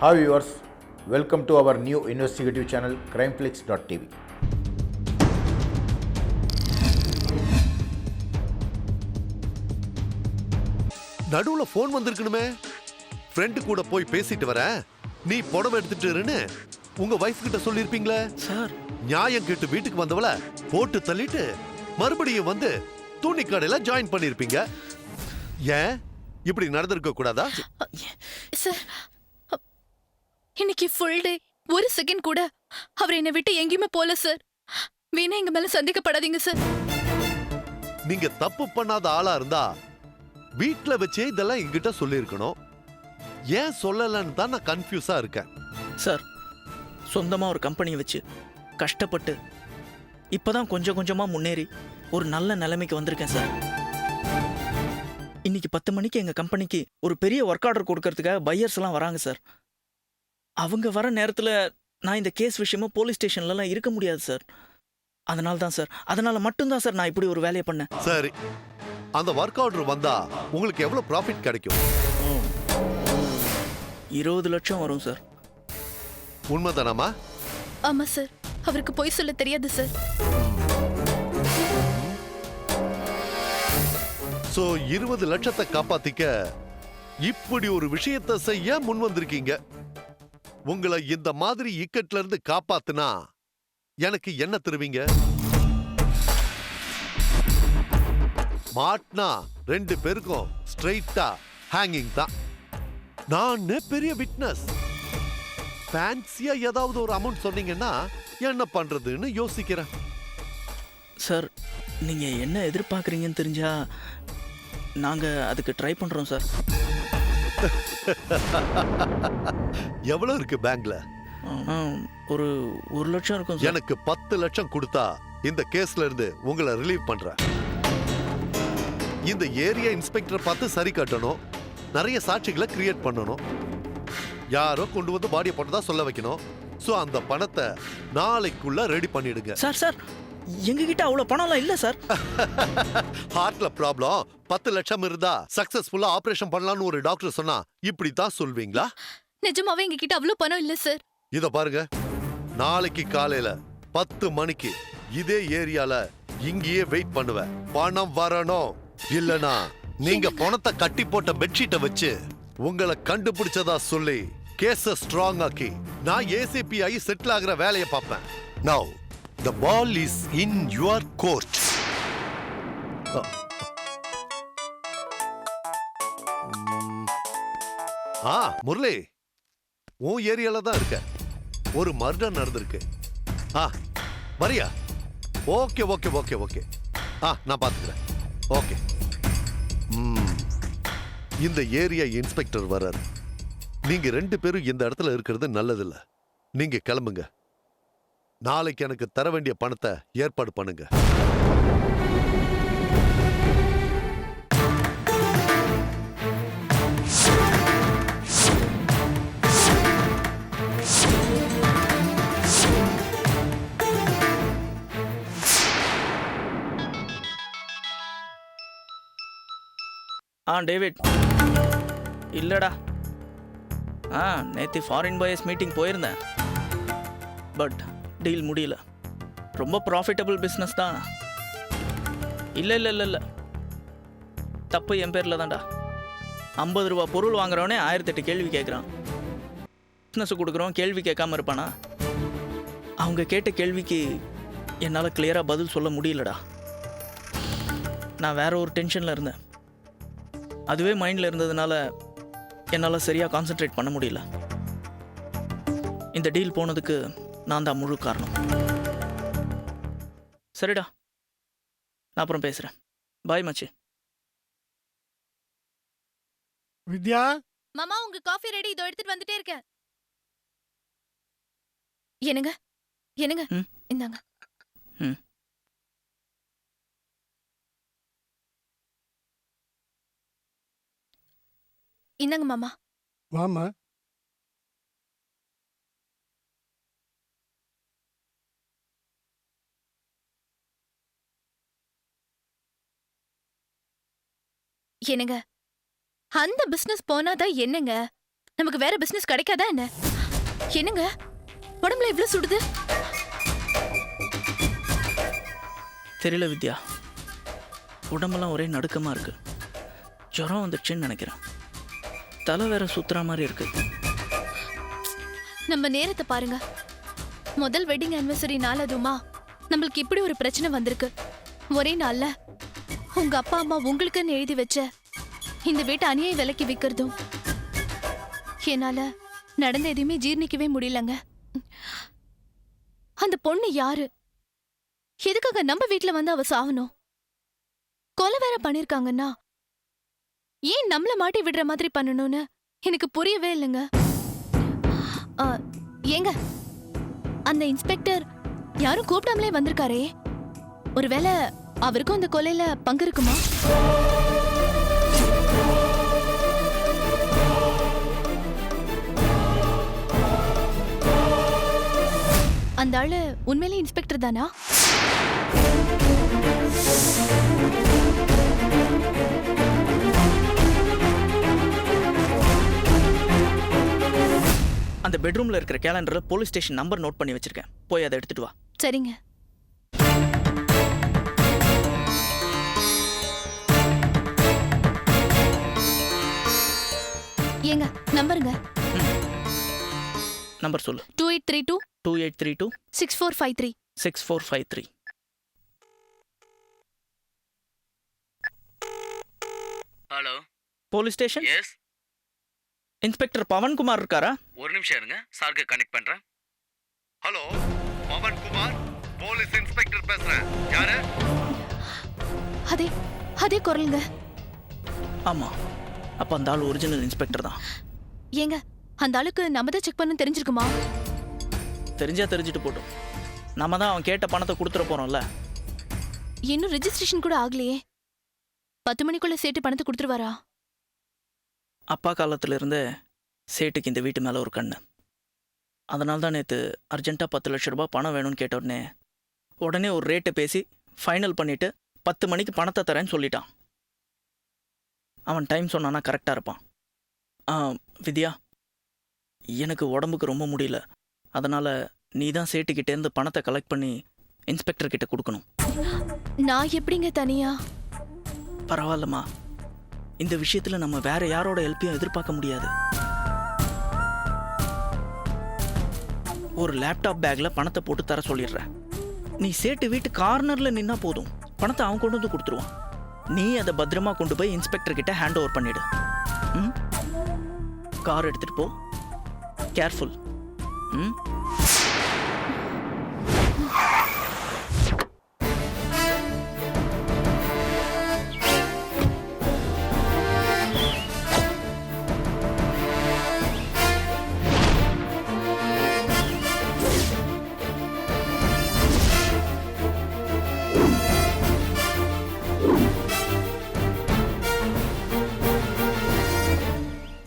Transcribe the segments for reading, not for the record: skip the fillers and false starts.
Hi viewers, welcome to our new investigative channel crimeflix.tv. நடுவுல phone வந்திருக்கணுமே. Friend கூட போய் பேசிட்டு வரேன், நீ புடவை எடுத்துட்டு இருன்னு உங்க வைஃப் கிட்ட சொல்லிருப்பீங்களே சார். நியாயம் கேட்டு வீட்டுக்கு வந்தவள போட்டு தள்ளிட்டு மறுபடியும் வந்து துணி கடையில ஜாயின் பண்ணிருப்பீங்க. ஏன் இப்படி நடந்திருக்க கூடாதா? சார், இன்னைக்கு ஃபுல் டே ஒரு செகண்ட் கூட அவர் என்னை விட்டு எங்கேயுமே போல சார். வீணா எங்க மேல சந்தேகப்படாதீங்க சார். நீங்க தப்பு பண்ணாத ஆளா இருந்தா வீட்ல வச்சே இதெல்லாம் என்கிட்ட சொல்லிருக்கணும். ஏன் சொல்லலன்னு தான் நான் கன்ஃபியூஸா இருக்கேன். சார், சொந்தமா ஒரு கம்பெனி வச்சு கஷ்டப்பட்டு இப்பதான் கொஞ்சம் கொஞ்சமா முன்னேறி ஒரு நல்ல நிலைமைக்கு வந்திருக்கேன் சார். இன்னைக்கு 10 மணிக்கு எங்க கம்பெனிக்கு ஒரு பெரிய ஒர்க் ஆர்டர் கொடுக்கறதுக்காக பையர்ஸ் எல்லாம் வராங்க சார். அவங்க வர நேரத்துல நான் இந்த கேஸ் விஷயமா போலீஸ் ஸ்டேஷன்லலாம் இருக்க முடியாது சார். அதனால மட்டும்தான் சார் நான் இப்படி ஒரு வேலையை பண்ணேன். சரி, அந்த ஒர்க் ஆர்டர் வந்தா உங்களுக்கு எவ்வளவு ப்ராஃபிட் கிடைக்கும்? 20 லட்சம் வரும் சார். உண்மைதானாமா? ஆமா சார், அவருக்கு பொய் சொல்ல தெரியாது சார். சோ 20 லட்சத்தை காப்பாத்திக்க இப்படி ஒரு விஷயத்தை செய்ய முன் வந்திருக்கீங்க. உங்களை இந்த மாதிரி இக்கட்ல இருந்து காப்பாத்துனா எனக்கு என்ன தருவீங்க? மாட்னா 2 பேருக்கும் ஸ்ட்ரைட்டா ஹேங்கிங் தான். நான் பெரிய விட்னஸ். ஃபேன்சியா ஏதாவது ஒரு அமௌண்ட் சொன்னீங்கன்னா என்ன பண்றதுன்னு யோசிக்கிறேன். சார், நீங்க என்ன எதிர்பார்க்குறீங்கன்னு தெரிஞ்சா நாங்க அதுக்கு ட்ரை பண்றோம் சார். எவ்வளவு இருக்கு பேங்க்ல? ஒரு 1 லட்சம் இருக்கும் சார். எனக்கு 10 லட்சம் கொடுத்தா இந்த கேஸ்ல இருந்து உங்களை ரிலீவ் பண்றேன். இந்த ஏரியா இன்ஸ்பெக்டர் பார்த்து சரி கட்டணும், நிறைய சாட்சிகளை கிரியேட் பண்ணணும், யாரோ கொண்டு வந்து பாடியை போட்டதா சொல்ல வைக்கணும். சோ அந்த பணத்தை நாளைக்குள்ள ரெடி பண்ணிடுங்க. சார் சார், எங்ககிட்ட அவ்வளவு பணம்லாம் இல்ல சார். ஹார்ட்ல ப்ராப்ளம், 10 லட்சம் இருந்தா சக்சஸ்ஃபுல்லா ஆபரேஷன் பண்ணலாம்னு ஒரு டாக்டர் சொன்னா இப்படி தான் சொல்வீங்களா? நிஜமாவே எங்க கிட்ட அவ்வளவு பணம் இல்ல சார். இத பாருங்க, நாளைக்கு காலையில 10 மணிக்கு இதே ஏரியால இங்கேயே வெயிட் பண்ணுவேன். பணம் வரணும், இல்லனா நீங்க பணத்தை கட்டி போட்ட பெட்ஷீட்டை வச்சு உங்களை கண்டுபிடிச்சதா சொல்லி கேஸ ஸ்ட்ராங் ஆக்கி நான் ஏசிபி ஆகி செட்டில் ஆகிற வேலையை பார்ப்பேன். Now the ball is in your court. Murali, உன் ஏரியால தான் இருக்க. ஒரு மர்டர் நடந்திருக்கு. வரியா? Okay okay okay okay. நான் பாத்துக்கிறேன். ஓகே. இந்த ஏரியா இன்ஸ்பெக்டர் வர்றாரு. நீங்க 2 பேரும் இந்த இடத்துல இருக்கிறது நல்லதில்ல. நீங்க கிளம்புங்க. நாளைக்கு எனக்கு தர வேண்டிய பணத்தை ஏற்பாடு பண்ணுங்க. டேவிட். இல்லடா, நேற்று ஃபாரின் பாய்ஸ் மீட்டிங் போயிருந்தேன். பட் டீல் முடியல. ரொம்ப ப்ராஃபிட்டபிள் பிஸ்னஸ் தான். இல்லை இல்லை இல்லை இல்லை, தப்பு என் பேரில் தான்டா. 50 ரூபா பொருள் வாங்குறவனே 1008 கேள்வி கேட்குறான். பிஸ்னஸ் கொடுக்குறோம், கேள்வி கேட்காம இருப்பானா? அவங்க கேட்ட கேள்விக்கு என்னால் கிளியராக பதில் சொல்ல முடியலடா. நான் வேற ஒரு டென்ஷனில் இருந்தேன். அதுவே மைண்டில் இருந்ததுனால என்னால் சரியாக கான்சென்ட்ரேட் பண்ண முடியல. இந்த டீல் போனதுக்கு நான் தான் முழு காரணம். சரிடா, நான் அப்புறம் பேசுகிறேன். பாய் மச்சி. வித்யா, மாமா, உங்க காஃபி ரெடி, இதோ எடுத்துட்டு வந்துட்டே இருக்கேன். என்னங்க என்னங்க, இந்தாங்க. இந்தாங்க மாமா. வாமா. என்னங்க, அந்த பிசினஸ் போனாதான் என்னங்க, நமக்கு வேற பிசினஸ் கிடைக்காதா என்ன? என்னங்க உடம்புல இவ்ளோ சுடுது? தெரியல வித்யா, உடம்பெல்லாம் ஒரே நடுக்கமாக இருக்கு. ஜுரம் வந்துடுச்சுன்னு நினைக்கிறேன். தலை வேற சுத்துற மாதிரி இருக்கு. நம்ம நேரத்தை பாருங்க. முதல் வெட்டிங் ஆனிவர்சரி நாள் அதுமா நம்மளுக்கு இப்படி ஒரு பிரச்சனை வந்திருக்கு. ஒரே நாள்ல உங்க அப்பா அம்மா உங்களுக்குன்னு எழுதி வச்ச இந்த வீட்டை அநியாய விலைக்கு விற்கிறதும் என்னால நடந்த எதையுமே ஜீர்ணிக்கவே முடியலங்க. அந்த பொண்ணு யாரு? எதுக்காக நம்ம வீட்டுல வந்து அவ சாவணும்? கொலை வேற பண்ணிருக்காங்கன்னா ஏன் நம்மள மாட்டி விடுற மாதிரி பண்ணணும்னு எனக்கு புரியவே இல்லைங்க. ஏங்க, அந்த இன்ஸ்பெக்டர் யாரும் கூப்பிடாமலே வந்திருக்காரே, ஒருவேளை அவருக்கும் அந்த கொலையில பங்கு இருக்குமா? அந்த ஆளு உண்மையிலே இன்ஸ்பெக்டர் தானா? அந்த பெட்ரூம்ல இருக்கிற கேலண்டர்ல போலீஸ் ஸ்டேஷன் நம்பர் நோட் பண்ணி வச்சிருக்கேன். போய் அதை எடுத்துட்டு வா. சரிங்க. ஏங்க நம்பருங்க. நம்பர் சொல்லு. 2832 2832 6453. 6453. Hello, police station. Yes. Inspector Pavan Kumar இருக்காரா? ஒரு நிமிஷம் இருங்க, சாருக்கு கனெக்ட் பண்றேன். ஹலோ, பவன்குமார், போலீஸ் இன்ஸ்பெக்டர் பேசுறேன். யாரு? அதே அதே குரலுங்க. ஆமா, அப்ப அந்த ஆள் ஒரிஜினல் இன்ஸ்பெக்டர் தான். ஏங்க, அந்த ஆளுக்கு நம்ம தான் செக் பண்ணு தெரிஞ்சிருக்குமா? தெரிஞ்சா தெரிஞ்சுட்டு போட்டோம். நம்ம தான் அவன் கேட்ட பணத்தை கொடுத்துட போறோம்ல. இன்னும் ரெஜிஸ்ட்ரேஷன் கூட ஆகலையே. 10 மணிக்குள்ள சேட்டு பணத்தை கொடுத்துருவாரா? அப்பா காலத்துல இருந்தே சேட்டுக்கு இந்த வீட்டு மேல ஒரு கண்ணு. அதனால தான் நேற்று அர்ஜென்ட்டாக 10 லட்ச ரூபாய் பணம் வேணும்னு கேட்ட உடனே ஒரு ரேட்டை பேசி ஃபைனல் பண்ணிட்டு 10 மணிக்கு பணத்தை தரேன்னு சொல்லிட்டான். அவன் டைம் சொன்னானா கரெக்டாக இருப்பான். வித்யா, எனக்கு உடம்புக்கு ரொம்ப முடியல. அதனால நீ தான் சேட்டுக்கிட்டேருந்து பணத்தை கலெக்ட் பண்ணி இன்ஸ்பெக்டர் கிட்ட கொடுக்கணும். நான் எப்படிங்க தனியா? பரவாயில்லம்மா, இந்த விஷயத்துல நம்ம வேற யாரோட ஹெல்ப்பையும் எதிர்பார்க்க முடியாது. ஒரு லேப்டாப் பேக்ல பணத்தை போட்டு தர சொல்லிடுறேன். நீ சேட்டு வீட்டு கார்னர்ல நின்னா போதும், பணத்தை அவன் கொண்டு வந்து கொடுத்துருவான். நீ அதை பத்திரமா கொண்டு போய் இன்ஸ்பெக்டர் கிட்ட ஹேண்ட் ஓவர் பண்ணிடு. கார் எடுத்துட்டு போ. கேர்ஃபுல்.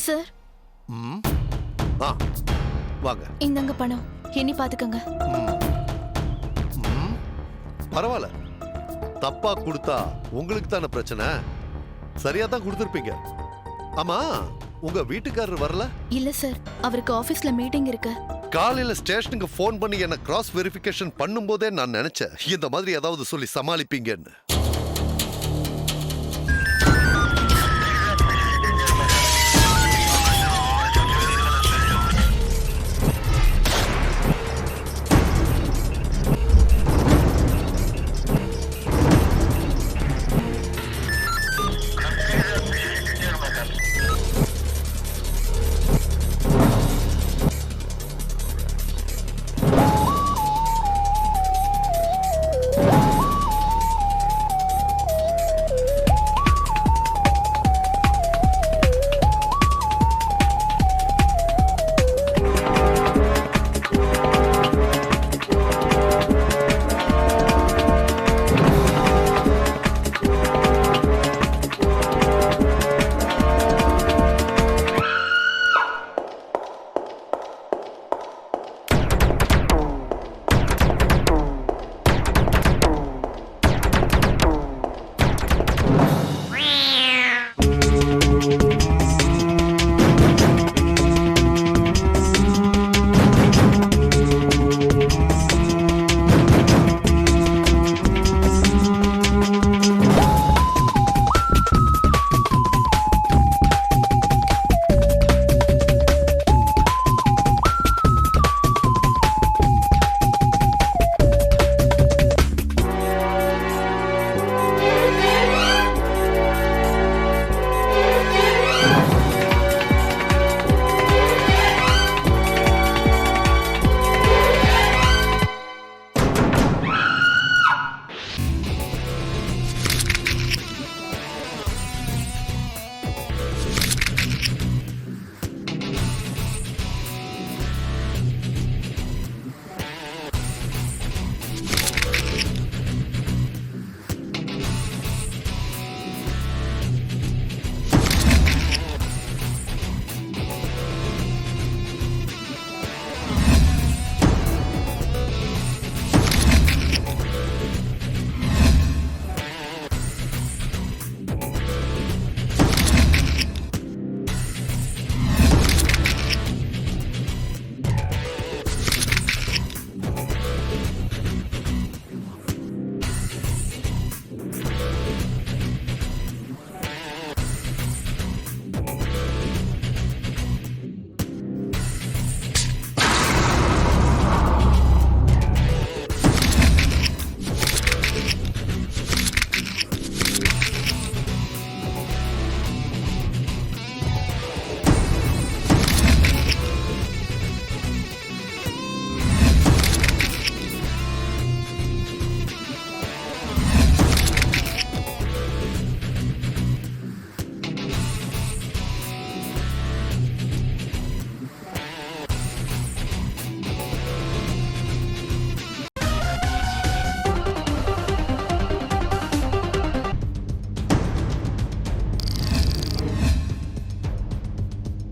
சார், வாங்க. இந்தங்க பணம், எண்ணி பாத்துக்கங்க. பரவாயில்ல, தப்பா கொடுத்தா உங்களுக்கு தானே பிரச்சனை. சரியா தான் கொடுத்துருப்பீங்க. ஆமா, உங்க வீட்டுக்காரர் வரல? இல்ல சார், அவருக்கு ஆபீஸ்ல மீட்டிங் இருக்கு. காலையில ஸ்டேஷனுக்கு ஃபோன் பண்ணி என்ன கிராஸ் வெரிஃபிகேஷன் பண்ணும்போதே நான் நினைச்சேன் இந்த மாதிரி ஏதாவது சொல்லி சமாளிப்பீங்கன்னு.